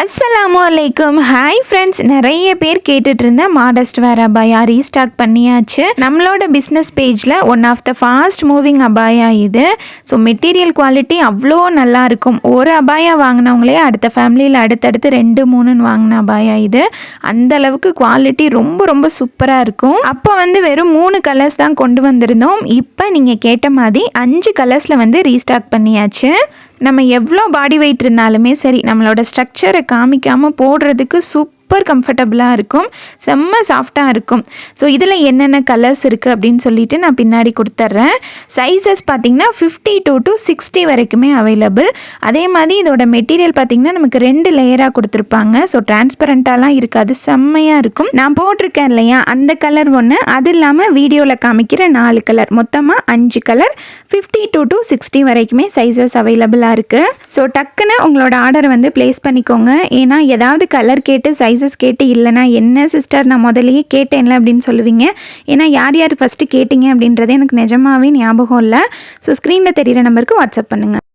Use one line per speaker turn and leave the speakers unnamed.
அஸ்ஸலாமுஅலைக்கும். Hi friends, நிறைய பேர் கேட்டுட்டு இருந்த மாடஸ்ட் வேர் அபாயா ரீஸ்டாக் பண்ணியாச்சு. நம்மளோட பிஸ்னஸ் பேஜில் one of the fast moving அபாயா இது. ஸோ மெட்டீரியல் குவாலிட்டி அவ்வளோ நல்லா இருக்கும். ஒரு அபாயா வாங்கினவங்களே அடுத்த ஃபேமிலியில் அடுத்தடுத்து 2-3 வாங்கின அபாயா இது. அந்த அளவுக்கு குவாலிட்டி ரொம்ப ரொம்ப சூப்பராக இருக்கும். அப்போ வெறும் 3 கலர்ஸ் தான் கொண்டு வந்திருந்தோம். இப்போ நீங்கள் கேட்ட மாதிரி 5 கலர்ஸில் ரீஸ்டாக் பண்ணியாச்சு. நம்ம எவ்வளோ பாடி வெயிட் இருந்தாலுமே சரி, நம்மளோட ஸ்ட்ரக்சரை காமிக்காமல் போடுறதுக்கு சூப்பர் கம்ஃபர்டபுளாக இருக்கும், செம்ம சாஃப்டாக இருக்கும். ஸோ இதில் என்னென்ன கலர்ஸ் இருக்குது அப்படின்னு சொல்லிட்டு நான் பின்னாடி கொடுத்துட்றேன். சைஸஸ் பார்த்திங்கன்னா 52 to 60 வரைக்குமே அவைலபிள். அதே மாதிரி இதோட மெட்டீரியல் பார்த்திங்கன்னா நமக்கு 2 லேயராக கொடுத்துருப்பாங்க. ஸோ டிரான்ஸ்பரண்ட்டாலாம் இருக்காது, செம்மையாக இருக்கும். நான் போட்டிருக்கேன் இல்லையா, அந்த கலர் ஒன்று, அது இல்லாமல் வீடியோவில் காமிக்கிற 4 கலர், மொத்தமாக 5 கலர், 52 to 60 வரைக்குமே சைஸஸ் அவைலபிளாக இருக்குது. ஸோ டக்குன்னு உங்களோட ஆர்டரை ப்ளேஸ் பண்ணிக்கோங்க. ஏன்னா ஏதாவது கலர் கேட்டு சைஸஸ் கேட்டு இல்லைனா என்ன சிஸ்டர் நான் முதலையே கேட்டேன்ல அப்படின்னு சொல்லுவீங்க. ஏன்னா யார் யார் ஃபஸ்ட்டு கேட்டிங்க அப்படின்றது எனக்கு நிஜமாகவே ஞாபகம் இல்லை. ஸோ ஸ்க்ரீனில் தெரிகிற நம்பருக்கு வாட்ஸ்அப் பண்ணுங்கள்.